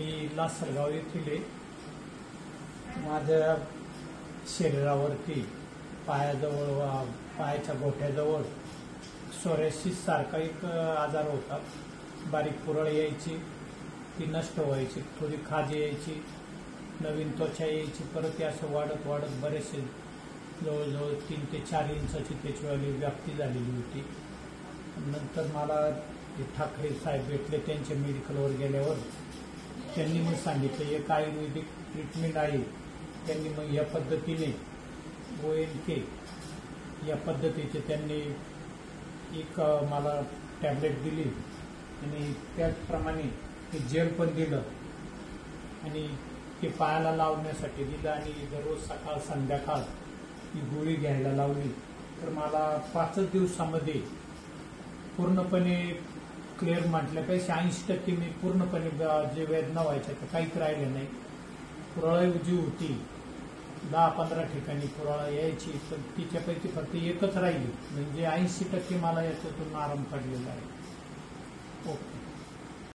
मी लासलगाव येथील आहे. माझ्या शरीरावरती पायाजवळ पायाच्या गोठ्याजवळ सोरायसिस सारखा एक आजार होता. बारीक पुरळ यायची, ती नष्ट व्हायची, थोडी खाज यायची, नवीन त्वचा यायची, परत ती असं वाढत वाढत बरेचसे जवळजवळ 3 ते 4 इंचाची त्याचीवाली व्याप्ती झालेली होती. नंतर मला ठाकरे साहेब भेटले. त्यांच्या मेडिकलवर गेल्यावर त्यांनी मग सांगितलं एक आयुर्वेदिक ट्रीटमेंट आहे. त्यांनी मग या पद्धतीने ONK या पद्धतीचे त्यांनी एक मला टॅबलेट दिली आणि त्याचप्रमाणे ते जेल पण दिलं आणि ते पायाला लावण्यासाठी दिलं आणि दररोज सकाळ संध्याकाळ ही गोळी घ्यायला लावली. तर मला 5 दिवसामध्ये पूर्णपणे क्लिअर म्हटल्यापेक्षा 80% मी पूर्णपणे जे वेदना व्हायच्या तर काहीच राहिलं नाही. पुरळ जी होती 10-15 ठिकाणी पुरळ यायची, पण तिच्यापैकी फक्त एकच राहिली, म्हणजे 80% मला याच्यातून आराम पडलेला आहे. ओके.